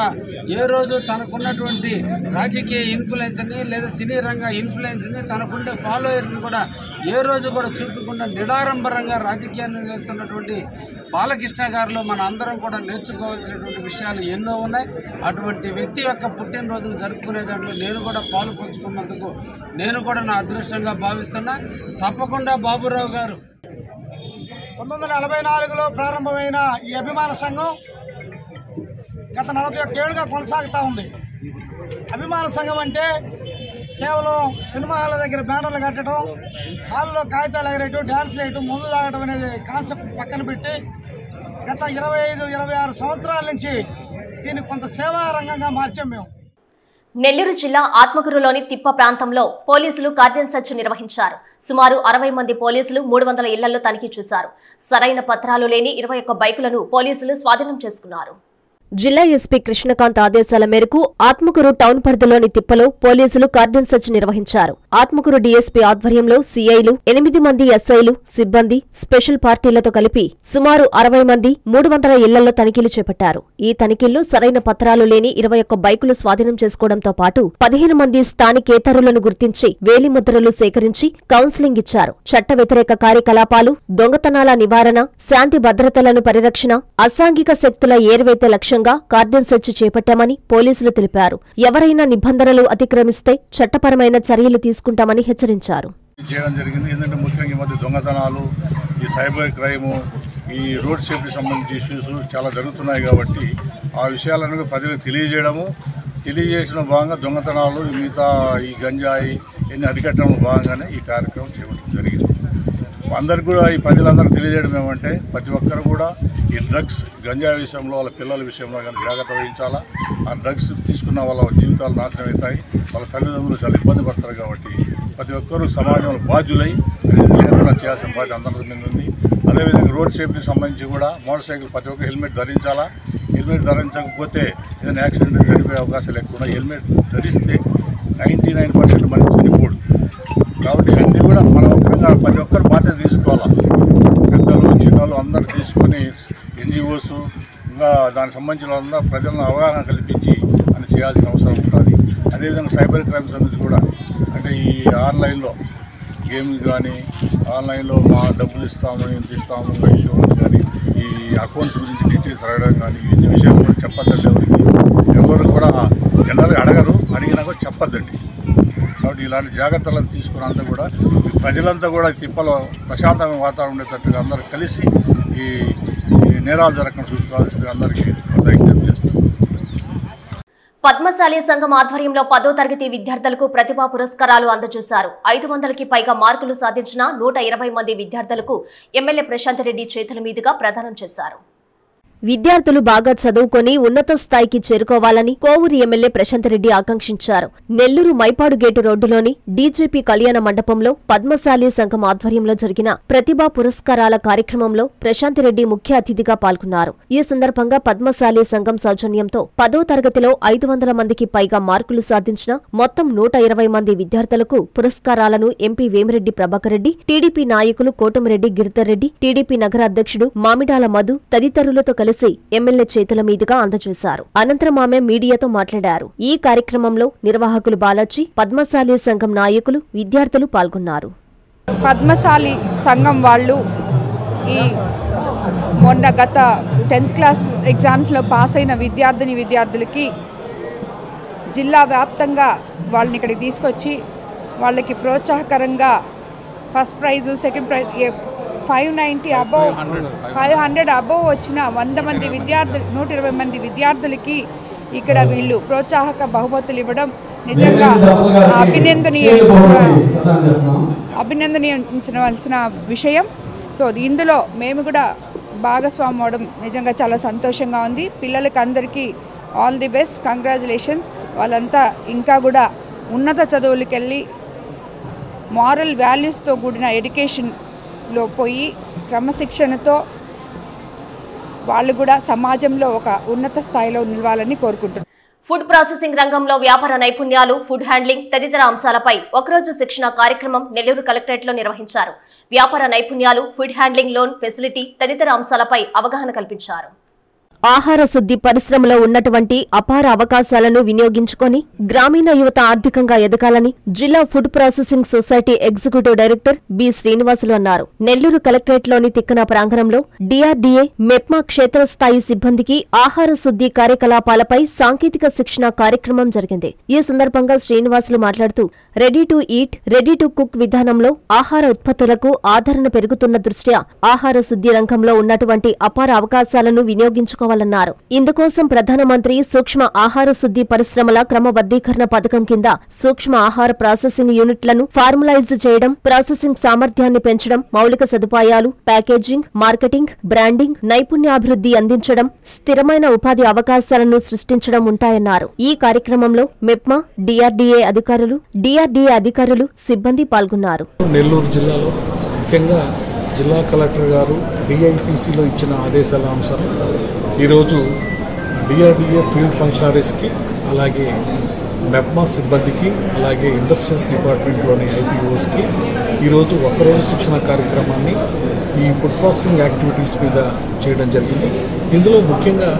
ఏ రోజు తనకున్నటువంటి రాజకీయ ఇన్ఫ్లుయెన్స్ని లేదా సినీ రంగ ఇన్ఫ్లుయెన్స్ని, తనకుండే ఫాలోయర్ని కూడా ఏ రోజు కూడా చూపకుండా నిడారంభరంగా రాజకీయాన్ని చేస్తున్నటువంటి బాలకృష్ణ గారిలో మన అందరం కూడా నేర్చుకోవాల్సినటువంటి విషయాలు ఎన్నో ఉన్నాయి. అటువంటి వ్యక్తి యొక్క పుట్టినరోజును జరుపుకునే దాంట్లో నేను కూడా పాలు పంచుకున్నందుకు నేను కూడా నా అదృష్టంగా భావిస్తున్నా. తప్పకుండా బాబురావు గారు 1944లో ప్రారంభమైన ఈ అభిమాన సంఘం గత 41 ఏళ్ళుగా కొనసాగుతూ ఉంది. అభిమాన సంఘం అంటే కేవలం సినిమా హాల్ దగ్గర బ్యానర్లు కట్టడం, హాల్లో కాగితాలు ఎగరేయటం, డ్యాన్స్లు వేయటం, ముందు తాగటం అనేది కాన్సెప్ట్ పక్కన పెట్టి గత 25-26 సంవత్సరాల నుంచి దీన్ని కొంత సేవా రంగంగా మార్చాం మేము. నెల్లూరు జిల్లా ఆత్మకూరులోని తిప్ప ప్రాంతంలో పోలీసులు కార్డన్ సెర్చ్ నిర్వహించారు. సుమారు 60 మంది పోలీసులు 300 ఇళ్లలో తనిఖీ చేశారు. సరైన పత్రాలు లేని 21 బైకులను పోలీసులు స్వాధీనం చేసుకున్నారు. జిల్లా ఎస్పీ కృష్ణకాంత్ ఆదేశాల మేరకు ఆత్మకూరు టౌన్ పరిధిలోని తిప్పలో పోలీసులు కార్డన్ సెర్చ్ నిర్వహించారు. ఆత్మకూరు డీఎస్పీ ఆధ్వర్యంలో సీఐలు, 8 మంది ఎస్ఐలు, సిబ్బంది, స్పెషల్ పార్టీలతో కలిపి సుమారు 60 మంది 300 ఇళ్లలో తనిఖీలు చేపట్టారు. ఈ తనిఖీల్లో సరైన పత్రాలు లేని 21 బైకులు స్వాధీనం చేసుకోవడంతో పాటు 15 మంది స్థానికేతరులను గుర్తించి వేలిముద్రలు సేకరించి కౌన్సిలింగ్ ఇచ్చారు. చట్ట వ్యతిరేక కార్యకలాపాలు, దొంగతనాల నివారణ, శాంతి భద్రతలను పరిరక్షణ, అసాంఘిక శక్తుల ఏర్వేత లక్ష్యంగా కార్డన్ సెర్చ్ చేపట్టామని పోలీసులు తెలిపారు. ఎవరైనా నిబంధనలు అతిక్రమిస్తే చట్టపరమైన చర్యలు తీసుకుంటామని హెచ్చరించారు. చేయడం జరిగింది. ఎందుకంటే ముఖ్యంగా ఈ మధ్య దొంగతనాలు, ఈ సైబర్ క్రైము, ఈ రోడ్ సేఫ్టీ సంబంధించి ఇష్యూస్ చాలా జరుగుతున్నాయి కాబట్టి ఆ విషయాలను ప్రజలకు తెలియజేసిన భాగంగా దొంగతనాలు, మిగతా ఈ గంజాయి ఎన్ని అరికట్టడంలో భాగంగానే ఈ కార్యక్రమం చేపట్టడం జరిగింది. అందరికి కూడా ఈ ప్రజలందరికీ తెలియజేయడం ఏమంటే ప్రతి ఒక్కరు కూడా ఈ డ్రగ్స్, గంజాయి విషయంలో వాళ్ళ పిల్లల విషయంలో కానీ జాగ్రత్త వహించాలా. ఆ డ్రగ్స్ తీసుకున్న వాళ్ళ జీవితాలు నాశనం అవుతాయి, వాళ్ళ తల్లిదండ్రులు చాలా ఇబ్బంది పడతారు. కాబట్టి ప్రతి ఒక్కరూ సమాజంలో బాధ్యులై అది లేకుండా చేయాల్సిన బాధ్యత అందరి మీద ఉంది. అదేవిధంగా రోడ్ సేఫ్టీకి సంబంధించి కూడా మోటార్ సైకిల్ ప్రతి ఒక్కరు హెల్మెట్ ధరించాలా. హెల్మెట్ ధరించకపోతే ఏదైనా యాక్సిడెంట్ చనిపోయే అవకాశాలు ఎక్కువ. హెల్మెట్ ధరిస్తే 99% మనకి చనిపోడు. కాబట్టి అన్నీ కూడా మన ఒక్కరంగా ప్రతి ఒక్కరు బాధ్యత తీసుకోవాలా. పెద్దలు, చిన్నలు అందరూ తీసుకొని NGOs ఇంకా దానికి సంబంధించిన వాళ్ళందరూ ప్రజలను అవగాహన కల్పించి అని చేయాల్సిన అవసరం ఉంటుంది. అదేవిధంగా సైబర్ క్రైమ్స్ అనేది కూడా అంటే ఈ ఆన్లైన్లో గేమ్స్ కానీ, ఆన్లైన్లో మా డబ్బులు ఇస్తాము, ఇంత ఇస్తాము, ఇన్సూరెన్స్ కానీ, ఈ అకౌంట్స్ గురించి డీటెయిల్స్ అడగడం కానీ, ఇన్ని విషయాలు కూడా చెప్పద్దండి. ఎవరు కూడా జనరల్గా అడగరు, అడిగినా కూడా చెప్పద్దండి. కాబట్టి ఇలాంటి జాగ్రత్తలను తీసుకున్నంతా కూడా ప్రజలంతా కూడా తిప్పలో ప్రశాంతమైన వాతావరణం ఉండేటట్టుగా అందరూ కలిసి ఈ నేరాలు జరగకుండా చూసుకోవాల్సింది అందరికీ విజ్ఞప్తి చేస్తున్నారు. పద్మశాలి సంఘం ఆధ్వర్యంలో 10వ తరగతి విద్యార్థులకు ప్రతిభా పురస్కారాలు అందజేశారు. 500కి పైగా మార్కులు సాధించిన 120 మంది విద్యార్థులకు ఎమ్మెల్యే ప్రశాంత్ రెడ్డి చేతుల మీదుగా ప్రదానం చేశారు. విద్యార్థులు బాగా చదువుకొని ఉన్నత స్థాయికి చేరుకోవాలని కోవూరు ఎమ్మెల్యే ప్రశాంత్ రెడ్డి ఆకాంక్షించారు. నెల్లూరు మైపాడు గేటు రోడ్డులోని డీజీపీ కళ్యాణ మండపంలో పద్మశాలి సంఘం ఆధ్వర్యంలో జరిగిన ప్రతిభా పురస్కారాల కార్యక్రమంలో ప్రశాంత్ రెడ్డి ముఖ్య అతిథిగా పాల్గొన్నారు. ఈ సందర్భంగా పద్మశాలి సంఘం సౌజన్యంతో 10వ తరగతిలో 500 మందికి పైగా మార్కులు సాధించిన మొత్తం 120 మంది విద్యార్థులకు పురస్కారాలను ఎంపీ వేమిరెడ్డి ప్రభాకర్ రెడ్డి, టీడీపీ నాయకులు కోటమిరెడ్డి గిరిధర్ రెడ్డి, టీడీపీ నగర అధ్యక్షుడు మామిడాల మధు తదితరులతో కలిసి ఎమ్మెల్యే చేతుల మీదుగా అందజేశారు. అనంతరం ఆమె మీడియాతో మాట్లాడారు. ఈ కార్యక్రమంలో నిర్వాహకులు బాలాజీ, పద్మశాలి సంఘం నాయకులు, విద్యార్థులు పాల్గొన్నారు. పద్మశాలి సంఘం వాళ్ళు ఈ మొన్న గత 10th క్లాస్ ఎగ్జామ్స్లో పాస్ అయిన విద్యార్థులకి జిల్లా వ్యాప్తంగా వాళ్ళని ఇక్కడికి తీసుకొచ్చి వాళ్ళకి ప్రోత్సాహకరంగా first prize, second prize 590 above 500 above వచ్చిన 100 మంది విద్యార్థులు 120 మంది విద్యార్థులకి ఇక్కడ వీళ్ళు ప్రోత్సాహక బహుమతులు ఇవ్వడం నిజంగా అభినందనీయించవలసిన విషయం. సో ఇందులో మేము కూడా భాగస్వామ్యం అవడం నిజంగా చాలా సంతోషంగా ఉంది. పిల్లలకి అందరికీ ఆల్ ది బెస్ట్, కంగ్రాచులేషన్స్. వాళ్ళంతా ఇంకా కూడా ఉన్నత చదువులకు వెళ్ళి మారల్ వాల్యూస్తో కూడిన ఎడ్యుకేషన్లో పోయి క్రమశిక్షణతో వాళ్ళు కూడా సమాజంలో ఒక ఉన్నత స్థాయిలో నిలవాలని కోరుకుంటున్నారు. ఫుడ్ ప్రాసెసింగ్ రంగంలో వ్యాపార నైపుణ్యాలు, ఫుడ్ హ్యాండ్లింగ్ తదితర అంశాలపై ఒకరోజు శిక్షణ కార్యక్రమం నెల్లూరు కలెక్టరేట్లో నిర్వహించారు. వ్యాపార నైపుణ్యాలు, ఫుడ్ హ్యాండ్లింగ్ లోన్ ఫెసిలిటీ తదితర అంశాలపై అవగాహన కల్పించారు. ఆహార శుద్ధి పరిశ్రమలో ఉన్నటువంటి అపార అవకాశాలను వినియోగించుకొని గ్రామీణ యువత ఆర్థికంగా ఎదగాలని జిల్లా food processing society executive director B Srinivasulu అన్నారు. నెల్లూరు కలెక్టరేట్లోని తిక్కన ప్రాంగణంలో డిఆర్డీఏ, మెప్మా క్షేత్రస్థాయి సిబ్బందికి ఆహార శుద్ధి కార్యకలాపాలపై సాంకేతిక శిక్షణ కార్యక్రమం జరిగింది. ఈ సందర్భంగా శ్రీనివాసులు మాట్లాడుతూ ready to eat, ready to cook విధానంలో ఆహార ఉత్పత్తులకు ఆదరణ పెరుగుతున్న దృష్ట్యా ఆహార శుద్ధి రంగంలో ఉన్నటువంటి అపార అవకాశాలను వినియోగించుకోవాలి కావాలన్నారు. ఇందుకోసం ప్రధానమంత్రి సూక్ష్మ ఆహార శుద్ధి పరిశ్రమల క్రమబద్దీకరణ పథకం కింద సూక్ష్మ ఆహార ప్రాసెసింగ్ యూనిట్లను ఫార్మలైజ్ చేయడం, ప్రాసెసింగ్ సామర్థ్యాన్ని పెంచడం, మౌలిక సదుపాయాలు, ప్యాకేజింగ్, మార్కెటింగ్, బ్రాండింగ్, నైపుణ్యాభివృద్ధి అందించడం, స్థిరమైన ఉపాధి అవకాశాలను సృష్టించడం ఉంటాయన్నారు. ఈ కార్యక్రమంలో మెప్మా, డిఆర్డీఏ అధికారులు, సిబ్బంది పాల్గొన్నారు. నెల్లూరు జిల్లాలో ముఖ్యంగా జిల్లా కలెక్టర్ గారు డిఐపిసిలో ఇచ్చిన ఆదేశాల అనుసారం ఈరోజు డిఆర్డీఏ ఫీల్డ్ ఫంక్షనరీస్కి, అలాగే మెప్మా సిబ్బందికి, అలాగే ఇండస్ట్రీస్ డిపార్ట్మెంట్లోని ఐపీఓస్కి ఈరోజు ఒకరోజు శిక్షణ కార్యక్రమాన్ని ఈ ఫుడ్ ప్రాసెసింగ్ యాక్టివిటీస్ మీద చేయడం జరిగింది. ఇందులో ముఖ్యంగా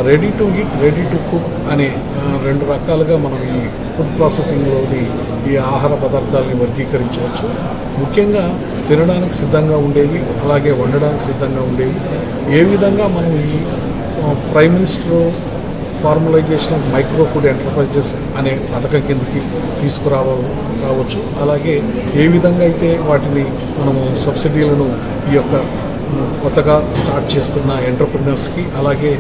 ready to eat, ready to cook అనే రెండు రకాలుగా మనం ఈ ఫుడ్ ప్రాసెసింగ్లోని ఈ ఆహార పదార్థాలని వర్గీకరించవచ్చు. ముఖ్యంగా తినడానికి సిద్ధంగా ఉండేవి, అలాగే వండడానికి సిద్ధంగా ఉండేవి. ఏ విధంగా మనం ఈ prime minister formalisation of micro food enterprises అనే పథకం కిందకి తీసుకురావచ్చు, అలాగే ఏ విధంగా అయితే వాటిని మనము సబ్సిడీలను ఈ యొక్క కొత్తగా స్టార్ట్ చేస్తున్న ఎంటర్ప్రినర్స్కి, అలాగే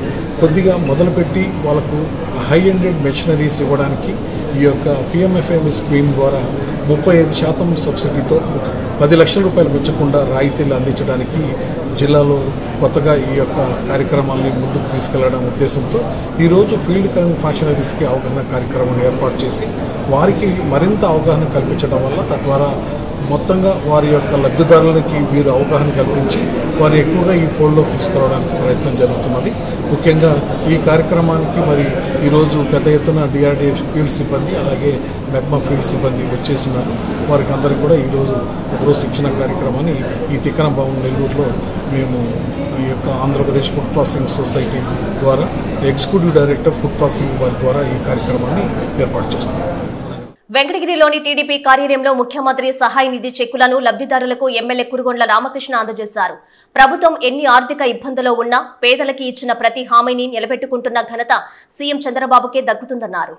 కొద్దిగా మొదలుపెట్టి వాళ్ళకు హై ఎండెడ్ మెషినరీస్ ఇవ్వడానికి ఈ యొక్క పిఎంఎఫ్ఎంఈ స్కీమ్ ద్వారా 35% సబ్సిడీతో 10 లక్షల రూపాయలు పెంచకుండా రాయితీలు అందించడానికి జిల్లాలో కొత్తగా ఈ యొక్క కార్యక్రమాన్ని ముందుకు తీసుకెళ్లడం ఉద్దేశంతో ఈరోజు ఫీల్డ్ ఫంక్షనరీస్కి అవగాహన కార్యక్రమాన్ని ఏర్పాటు చేసి వారికి మరింత అవగాహన కల్పించడం వల్ల తద్వారా మొత్తంగా వారి యొక్క లబ్ధిదారులకి వీరు అవగాహన కల్పించి వారు ఎక్కువగా ఈ ఫోల్డ్లోకి తీసుకురావడానికి ప్రయత్నం జరుగుతున్నది. ముఖ్యంగా ఈ కార్యక్రమానికి మరి ఈరోజు పెద్ద ఎత్తున డిఆర్డీఏ ఫీల్డ్ సిబ్బంది, అలాగే మెప్మా ఫీల్డ్ సిబ్బంది వచ్చేస్తున్నారు. వారికి అందరికీ కూడా ఈరోజు ఒకరోజు శిక్షణ కార్యక్రమాన్ని ఈ తిక్కన భవన్ నెల్లూరులో మేము ఈ యొక్క ఆంధ్రప్రదేశ్ ఫుడ్ ప్రాసెసింగ్ సొసైటీ ద్వారా ఎగ్జిక్యూటివ్ డైరెక్టర్ ఫుడ్ ప్రాసెసింగ్ వారి ద్వారా ఈ కార్యక్రమాన్ని ఏర్పాటు చేస్తున్నాం. వెంకటగిరిలోని టీడీపీ కార్యాలయంలో ముఖ్యమంత్రి సహాయ నిధి చెక్కులను లబ్ధిదారులకు ఎమ్మెల్యే కురుగొండ్ల రామకృష్ణ అందజేశారు. ప్రభుత్వం ఎన్ని ఆర్థిక ఇబ్బందుల్లో ఉన్నా పేదలకి ఇచ్చిన ప్రతి హామీని నిలబెట్టుకుంటున్న ఘనత సీఎం చంద్రబాబుకే దక్కుతుందన్నారు.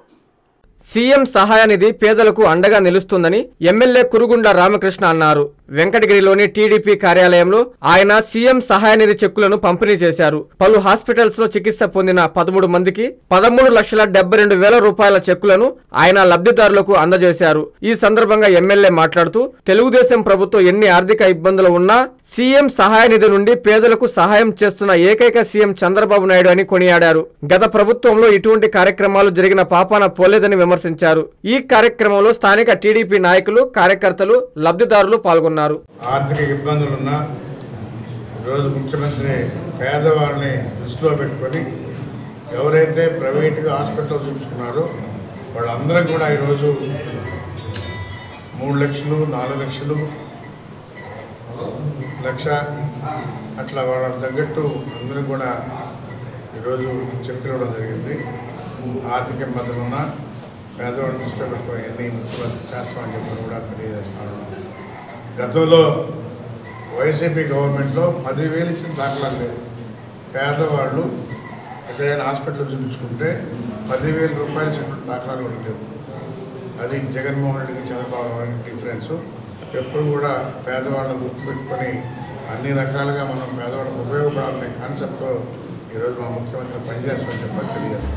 సీఎం సహాయ నిధి పేదలకు అండగా నిలుస్తుందని ఎమ్మెల్యే కురుగొండ్ల రామకృష్ణ అన్నారు. వెంకటగిరిలోని టీడీపీ కార్యాలయంలో ఆయన సీఎం సహాయ నిధి చెక్కులను పంపిణీ చేశారు. పలు హాస్పిటల్స్ లో చికిత్స పొందిన 13 మందికి 13,72,000 రూపాయల చెక్కులను ఆయన లబ్ధిదారులకు అందజేశారు. ఈ సందర్భంగా ఎమ్మెల్యే మాట్లాడుతూ తెలుగుదేశం ప్రభుత్వం ఎన్ని ఆర్థిక ఇబ్బందులు ఉన్నా సీఎం సహాయ నిధి నుండి పేదలకు సహాయం చేస్తున్న ఏకైక సీఎం చంద్రబాబు నాయుడు అని కొనియాడారు. గత ప్రభుత్వంలో ఇటువంటి కార్యక్రమాలు జరిగిన పాపాన పోలేదని విమర్శించారు. ఈ కార్యక్రమంలో స్థానిక టీడీపీ నాయకులు, కార్యకర్తలు, లబ్ధిదారులు పాల్గొన్నారు. ఆర్థిక ఇబ్బందులున్నా ఈరోజు ముఖ్యమంత్రి పేదవాళ్ళని దృష్టిలో పెట్టుకొని ఎవరైతే ప్రైవేటుగా హాస్పిటల్ చూపించుకున్నారో వాళ్ళందరూ కూడా ఈరోజు 3 లక్షలు, 4 లక్షలు, 1,00,000 అట్లా వాళ్ళ తగ్గట్టు అందరూ కూడా ఈరోజు చెక్కులు ఇవ్వడం జరిగింది. ఆర్థిక ఇబ్బందులు ఉన్నా పేదవాళ్ళని దృష్టిలో పెట్టుకొని ఎన్ని ముఖ్యమంత్రి చేస్తామని చెప్పి కూడా తెలియజేస్తాను. గతంలో వైసీపీ గవర్నమెంట్లో 10,000 ఇచ్చిన దాఖలాలు లేవు. పేదవాళ్ళు ఎక్కడైనా హాస్పిటల్ చూపించుకుంటే 10,000 రూపాయలు ఇచ్చిన దాఖలాలు కూడా లేవు. అది జగన్మోహన్ రెడ్డికి, చంద్రబాబు నాయుడుకి డిఫరెన్స్. ఎప్పుడు కూడా పేదవాళ్ళని గుర్తుపెట్టుకొని అన్ని రకాలుగా మనం పేదవాళ్ళకు ఉపయోగపడాలనే కాన్సెప్ట్తో ఈరోజు మా ముఖ్యమంత్రి పనిచేస్తామని చెప్పి తెలియజేస్తాం.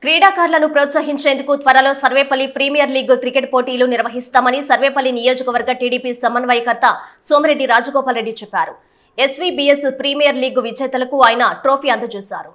క్రీడాకారులను ప్రోత్సహించేందుకు త్వరలో సర్వేపల్లి ప్రీమియర్ లీగ్ క్రికెట్ పోటీలు నిర్వహిస్తామని సర్వేపల్లి నియోజకవర్గ టీడీపీ సమన్వయకర్త సోమిరెడ్డి రాజగోపాల్ రెడ్డి చెప్పారు. ఎస్వీబీఎస్ ప్రీమియర్ లీగ్ విజేతలకు ఆయన ట్రోఫీ అందజేశారు.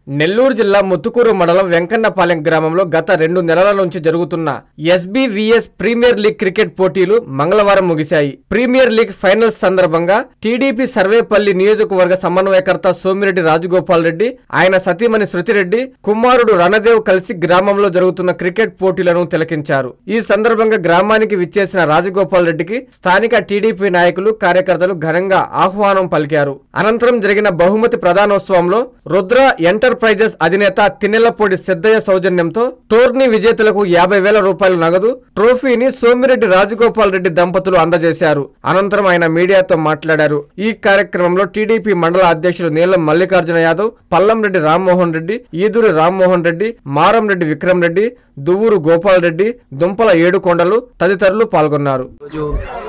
నెల్లూరు జిల్లా ముత్తుకూరు మండలం వెంకన్నపాలెం గ్రామంలో గత 2 నెలల నుంచి జరుగుతున్న ఎస్బీవీఎస్ ప్రీమియర్ లీగ్ క్రికెట్ పోటీలు మంగళవారం ముగిశాయి. ప్రీమియర్ లీగ్ ఫైనల్స్ సందర్భంగా టీడీపీ సర్వేపల్లి నియోజకవర్గ సమన్వయకర్త సోమిరెడ్డి రాజగోపాల్ రెడ్డి, ఆయన సతీమణి శృతిరెడ్డి, కుమారుడు రణదేవ్ కలిసి గ్రామంలో జరుగుతున్న క్రికెట్ పోటీలను తిలకించారు. ఈ సందర్భంగా గ్రామానికి విచ్చేసిన రాజగోపాల్ రెడ్డికి స్థానిక టీడీపీ నాయకులు, కార్యకర్తలు ఘనంగా ఆహ్వానం పలికారు. అనంతరం జరిగిన బహుమతి ప్రదానోత్సవంలో రుద్ర ఎంటర్ప్రైజెస్ ఎంటర్ప్రైజెస్ అధినేత తిన్నెలపూడి సిద్ధయ్య సౌజన్యంతో టోర్నీ విజేతలకు 50,000 రూపాయల నగదు ట్రోఫీని సోమిరెడ్డి రాజగోపాల్ రెడ్డి దంపతులు అందజేశారు. అనంతరం ఆయన మీడియాతో మాట్లాడారు. ఈ కార్యక్రమంలో టీడీపీ మండల అధ్యక్షులు నీలం మల్లికార్జున యాదవ్, పల్లంరెడ్డి రామ్మోహన్ రెడ్డి, ఈదూరి రామ్మోహన్ రెడ్డి, మారంరెడ్డి విక్రమ్ రెడ్డి, దువ్వూరు గోపాల్ రెడ్డి, దుంపల ఏడుకొండలు తదితరులు పాల్గొన్నారు.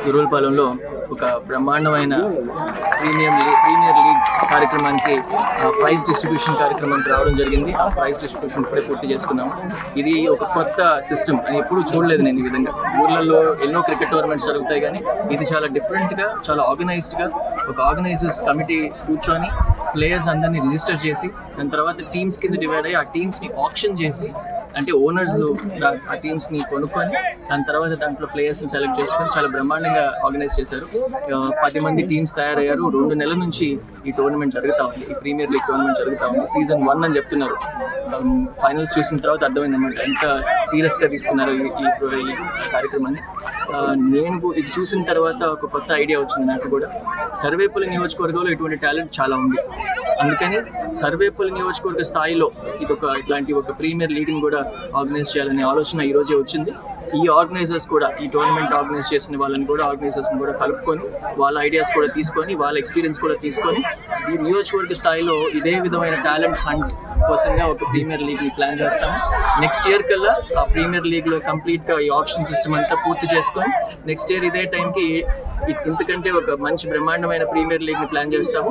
గురువులపాలెంలో ఒక బ్రహ్మాండమైన ప్రీమియర్ లీగ్ కార్యక్రమానికి ప్రైజ్ డిస్ట్రిబ్యూషన్ కార్యక్రమానికి రావడం జరిగింది. ఆ ప్రైజ్ డిస్ట్రిబ్యూషన్ ఇప్పుడే పూర్తి చేసుకున్నాము. ఇది ఒక కొత్త సిస్టమ్ అని ఎప్పుడు చూడలేదు నేను. ఈ విధంగా ఊర్లలో ఎన్నో క్రికెట్ టోర్నమెంట్స్ జరుగుతాయి, కానీ ఇది చాలా డిఫరెంట్గా, చాలా ఆర్గనైజ్డ్గా ఒక ఆర్గనైజర్స్ కమిటీ కూర్చొని ప్లేయర్స్ అందరినీ రిజిస్టర్ చేసి దాని తర్వాత టీమ్స్ కింద డివైడ్ అయ్యి ఆ టీమ్స్ని ఆప్షన్ చేసి, అంటే ఓనర్స్ ఆ టీమ్స్ని కొనుక్కొని దాని తర్వాత దాంట్లో ప్లేయర్స్ని సెలెక్ట్ చేసుకొని చాలా బ్రహ్మాండంగా ఆర్గనైజ్ చేశారు. 10 మంది టీమ్స్ తయారయ్యారు. 2 నెలల నుంచి ఈ టోర్నమెంట్ జరుగుతూ ఉంది. ఈ ప్రీమియర్ లీగ్ టోర్నమెంట్ జరుగుతూ ఉంది. సీజన్ 1 అని చెప్తున్నారు. ఫైనల్స్ చూసిన తర్వాత అర్థమైంది అన్నమాట ఎంత సీరియస్గా తీసుకున్నారు ఈ కార్యక్రమాన్ని. నేను ఇది చూసిన తర్వాత ఒక కొత్త ఐడియా వచ్చింది నాకు కూడా. సర్వేపల్లి నియోజకవర్గంలో ఇటువంటి టాలెంట్ చాలా ఉంది. అందుకని సర్వేపల్లి నియోజకవర్గ స్థాయిలో ఇట్లాంటి ఒక ప్రీమియర్ లీగ్ని కూడా ఆర్గనైజ్ చేయాలనే ఆలోచన ఈ రోజే వచ్చింది. ఈ ఆర్గనైజర్స్ కూడా, ఈ టోర్నమెంట్ ఆర్గనైజ్ చేసిన వాళ్ళని కూడా, ఆర్గనైజర్స్ని కూడా కలుపుకొని వాళ్ళ ఐడియాస్ కూడా తీసుకొని వాళ్ళ ఎక్స్పీరియన్స్ కూడా తీసుకొని ఈ నియోజకవర్గ స్థాయిలో ఇదే విధమైన టాలెంట్ హంట్ కోసంగా ఒక ప్రీమియర్ లీగ్ని ప్లాన్ చేస్తాము. నెక్స్ట్ ఇయర్ కల్లా ఆ ప్రీమియర్ లీగ్లో కంప్లీట్గా ఈ ఆప్షన్ సిస్టమ్ అంతా పూర్తి చేసుకొని నెక్స్ట్ ఇయర్ ఇదే టైంకి ఇంతకంటే ఒక మంచి బ్రహ్మాండమైన ప్రీమియర్ లీగ్ని ప్లాన్ చేస్తాము.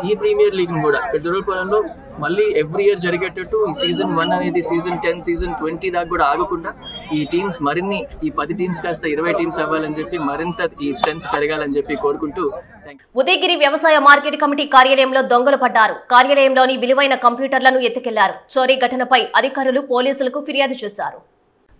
ఈ ప్రీమియర్ లీగ్ని కూడా పెద్దపల్లిలో మళ్ళీ ఎవ్రీ ఇయర్ జరిగేటట్టు ఈ సీజన్ 1 అనేది సీజన్ 10, సీజన్ 20 దాకా కూడా ఆగకుండా ఈ టీమ్స్ మరిన్ని ఈ 10 టీమ్స్ కాస్త 20 టీమ్స్ అవ్వాలని చెప్పి మరింత ఈ స్ట్రెంత్ పెరగాలని చెప్పి కోరుకుంటూ. ఉదయగిరి వ్యవసాయ మార్కెట్ కమిటీ కార్యాలయంలో దొంగలు పడ్డారు. కార్యాలయంలోని విలువైన కంప్యూటర్లను ఎత్తుకెళ్లారు. చోరీ ఘటనపై అధికారులు పోలీసులకు ఫిర్యాదు చేశారు.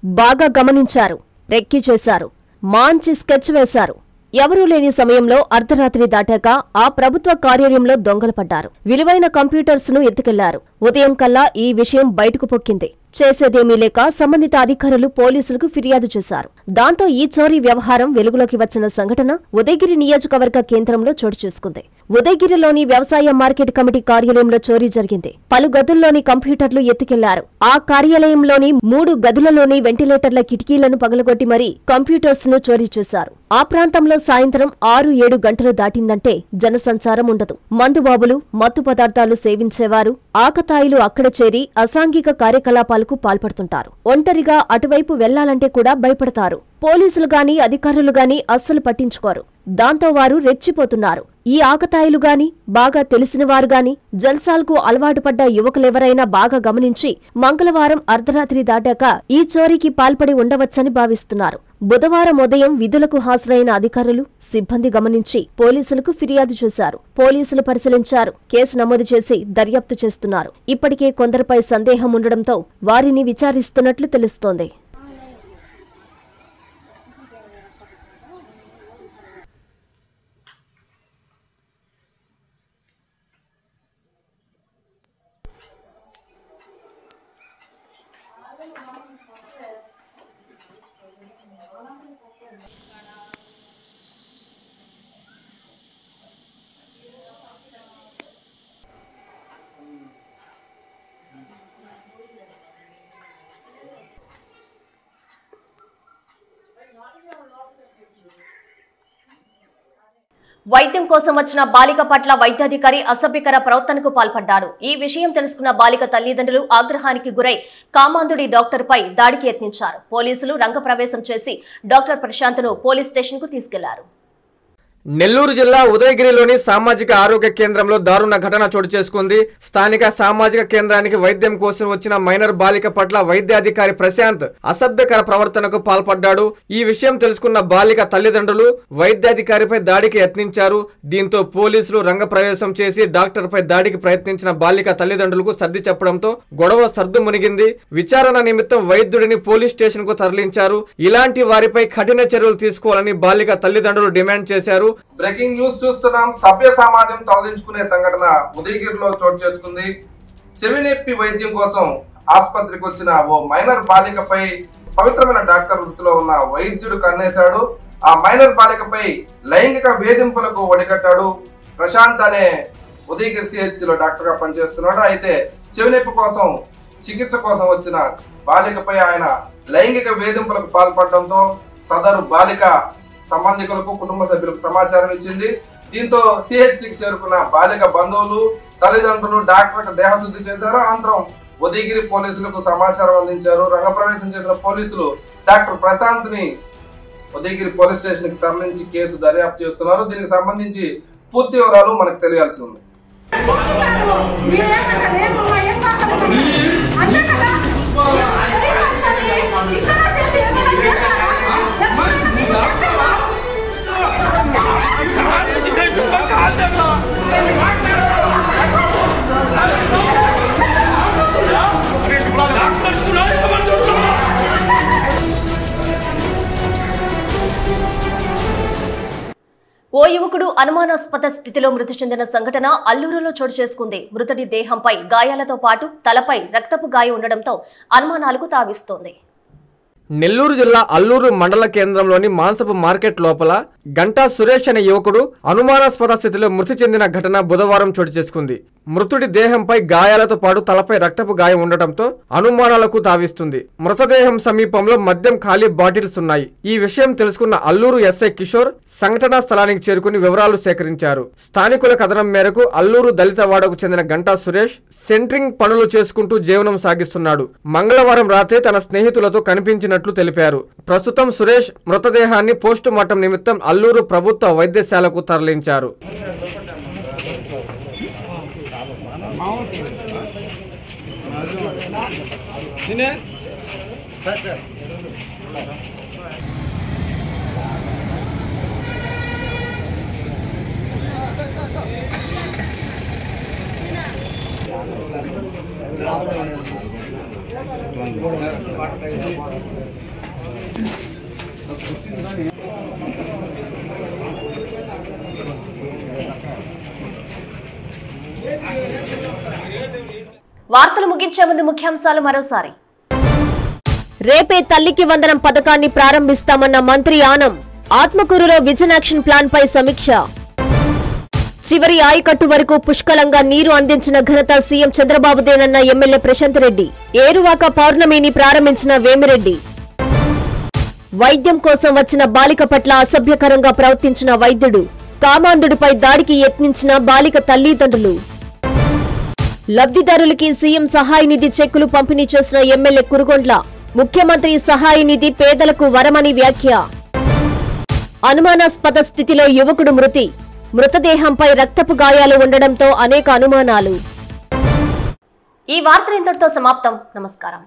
బాగా గమనించారు, రెక్కి చేశారు, మాంచి స్కెచ్ వేశారు. ఎవరూ లేని సమయంలో అర్ధరాత్రి దాటాక ఆ ప్రభుత్వ కార్యాలయంలో దొంగలు పడ్డారు. విలువైన కంప్యూటర్స్ ను ఎత్తుకెళ్లారు. ఉదయం కల్లా ఈ విషయం బయటకు పొక్కింది. చేసేదేమీ లేక సంబంధిత అధికారులు పోలీసులకు ఫిర్యాదు చేశారు. దాంతో ఈ చోరీ వ్యవహారం వెలుగులోకి వచ్చిన సంఘటన ఉదయగిరి నియోజకవర్గ కేంద్రంలో చోటు చేసుకుంది. ఉదయగిరిలోని వ్యవసాయ మార్కెట్ కమిటీ కార్యాలయంలో చోరీ జరిగింది. పలు గదుల్లోని కంప్యూటర్లు ఎత్తుకెళ్లారు. ఆ కార్యాలయంలోని 3 గదులలోని వెంటిలేటర్ల కిటికీలను పగలగొట్టి మరీ కంప్యూటర్స్ ను చోరీ చేశారు. ఆ ప్రాంతంలో సాయంత్రం 6-7 గంటలు దాటిందంటే జనసంచారం ఉండదు. మందుబాబులు, మత్తు పదార్థాలు సేవించేవారు, ఆకతాయిలు అక్కడ చేరి అసాంఘిక కార్యకలాపాలకు పాల్పడుతుంటారు. ఒంటరిగా అటువైపు వెళ్లాలంటే కూడా భయపడతారు. పోలీసులు గాని అధికారులు గాని అస్సలు పట్టించుకోరు. దాంతో వారు రెచ్చిపోతున్నారు. ఈ ఆకతాయిలు గాని, బాగా తెలిసినవారు గాని, జల్సాలకు అలవాటు పడ్డ యువకులెవరైనా బాగా గమనించి మంగళవారం అర్ధరాత్రి దాటాక ఈ చోరీకి పాల్పడి ఉండవచ్చని భావిస్తున్నారు. బుధవారం ఉదయం విధులకు హాజరైన అధికారులు, సిబ్బంది గమనించి పోలీసులకు ఫిర్యాదు చేశారు. పోలీసులు పరిశీలించారు. కేసు నమోదు చేసి దర్యాప్తు చేస్తున్నారు. ఇప్పటికే కొందరిపై సందేహం ఉండడంతో వారిని విచారిస్తున్నట్లు తెలుస్తోంది. వైద్యం కోసం వచ్చిన బాలిక పట్ల వైద్యాధికారి అసభ్యకర ప్రవర్తనకు పాల్పడ్డాడు. ఈ విషయం తెలుసుకున్న బాలిక తల్లిదండ్రులు ఆగ్రహానికి గురై కామాంధుడి డాక్టర్పై దాడికి యత్నించారు. పోలీసులు రంగప్రవేశం చేసి డాక్టర్ ప్రశాంత్ను పోలీస్ స్టేషన్కు తీసుకెళ్లారు. నెల్లూరు జిల్లా ఉదయగిరిలోని సామాజిక ఆరోగ్య కేంద్రంలో దారుణ ఘటన చోటు చేసుకుంది. స్థానిక సామాజిక కేంద్రానికి వైద్యం కోసం వచ్చిన మైనర్ బాలిక పట్ల వైద్యాధికారి ప్రశాంత్ అసభ్యకర ప్రవర్తనకు పాల్పడ్డాడు. ఈ విషయం తెలుసుకున్న బాలిక తల్లిదండ్రులు వైద్యాధికారిపై దాడికి యత్నించారు. దీంతో పోలీసులు రంగప్రవేశం చేసి డాక్టర్పై దాడికి ప్రయత్నించిన బాలిక తల్లిదండ్రులకు సర్ది చెప్పడంతో గొడవ సర్దు మునిగింది. విచారణ నిమిత్తం వైద్యుడిని పోలీస్ స్టేషన్ కు తరలించారు. ఇలాంటి వారిపై కఠిన చర్యలు తీసుకోవాలని బాలిక తల్లిదండ్రులు డిమాండ్ చేశారు. బ్రేకింగ్ న్యూస్ చూస్తున్నాం. సభ్య సమాజం తలదించుకునే సంఘటన ఉదయగిరిలో చోటు చేసుకుంది. చెవినొప్పి వైద్యం కోసం ఆసుపత్రికి వచ్చిన ఓ మైనర్ బాలికపై పవిత్రమైన డాక్టర్ వృత్తిలో ఉన్న వైద్యుడు కన్నేశాడు. ఆ మైనర్ బాలికపై లైంగిక వేధింపులకు ఒడిగట్టాడు. ప్రశాంత్ అనే ఉదయగిరి సిహెచ్సిలో డాక్టర్ గా పనిచేస్తున్నాడు. అయితే చెవినొప్పి కోసం చికిత్స కోసం వచ్చిన బాలికపై ఆయన లైంగిక వేధింపులకు పాల్పడడంతో సదరు బాలిక సంబంధికులకు కుటుంబ సభ్యులకు సమాచారం ఇచ్చింది. దీంతో సిహెచ్సికి చేరుకున్న బాలిక బంధువులు తల్లిదండ్రులు డాక్టర్కు దేహశుద్ధి చేశారు. అనంతరం ఉదయగిరి పోలీసులకు సమాచారం అందించారు. రంగప్రవేశం చేసిన పోలీసులు డాక్టర్ ప్రశాంత్ ని ఉదయగిరి పోలీస్ స్టేషన్ కి తరలించి కేసు దర్యాప్తు చేస్తున్నారు. దీనికి సంబంధించి పూర్తి వివరాలు మనకు తెలియాల్సి ఉంది. ఓ యువకుడు అనుమానాస్పద స్థితిలో మృతి చెందిన సంఘటన అల్లూరులో చోటు చేసుకుంది. మృతుడి దేహంపై గాయాలతో పాటు తలపై రక్తపు గాయం ఉండడంతో అనుమానాలకు తావిస్తోంది. నెల్లూరు జిల్లా అల్లూరు మండల కేంద్రంలోని మాంసపు మార్కెట్ లోపల గంటా సురేష్ అనే యువకుడు అనుమానాస్పద స్థితిలో మృతి చెందిన ఘటన బుధవారం చోటు చేసుకుంది. మృతుడి దేహంపై గాయాలతో పాటు తలపై రక్తపు గాయం ఉండటంతో అనుమానాలకు తావిస్తుంది. మృతదేహం సమీపంలో మద్యం ఖాళీ బాటిల్స్ ఉన్నాయి. ఈ విషయం తెలుసుకున్న అల్లూరు ఎస్ఐ కిషోర్ సంఘటనా స్థలానికి చేరుకుని వివరాలు సేకరించారు. స్థానికుల కథనం మేరకు అల్లూరు దళితవాడకు చెందిన గంటా సురేష్ సెంట్రింగ్ పనులు చేసుకుంటూ జీవనం సాగిస్తున్నాడు. మంగళవారం రాత్రి తన స్నేహితులతో కనిపించినట్లు తెలిపారు. ప్రస్తుతం సురేష్ మృతదేహాన్ని పోస్టు మార్టం నిమిత్తం అల్లూరు ప్రభుత్వ వైద్యశాలకు తరలించారు. వార్తలు ముగించే ముందు ముఖ్యాంశాలు మరోసారి. రేపే తల్లికి వందనం పథకాన్ని ప్రారంభిస్తామన్న మంత్రి ఆనం. ఆత్మకూరులో విజన్ యాక్షన్ ప్లాన్ పై సమీక్ష. చివరి ఆయకట్టు వరకు పుష్కలంగా నీరు అందించిన ఘనత సీఎం చంద్రబాబుదేనన్న ఎమ్మెల్యే ప్రశాంత్ రెడ్డి. ఏరువాక పౌర్ణమిని ప్రారంభించిన వేమిరెడ్డి. వైద్యం కోసం వచ్చిన బాలిక పట్ల అసభ్యకరంగా ప్రవర్తించిన వైద్యుడు. కామాంధుడిపై దాడికి యత్నించిన బాలిక తల్లిదండ్రులు. లబ్ధిదారులకి సీఎం సహాయ నిధి చెక్కులు పంపిణీ చేసిన ఎమ్మెల్యే కురుగొండ్ల. ముఖ్యమంత్రి సహాయ నిధి పేదలకు వరమని వ్యాఖ్య. అనుమానాస్పద స్థితిలో యువకుడు మృతి. మృతదేహంపై రక్తపు గాయాలు ఉండడంతో అనేక అనుమానాలు. ఈ వార్త ఇంతటితో సమాప్తం. నమస్కారం.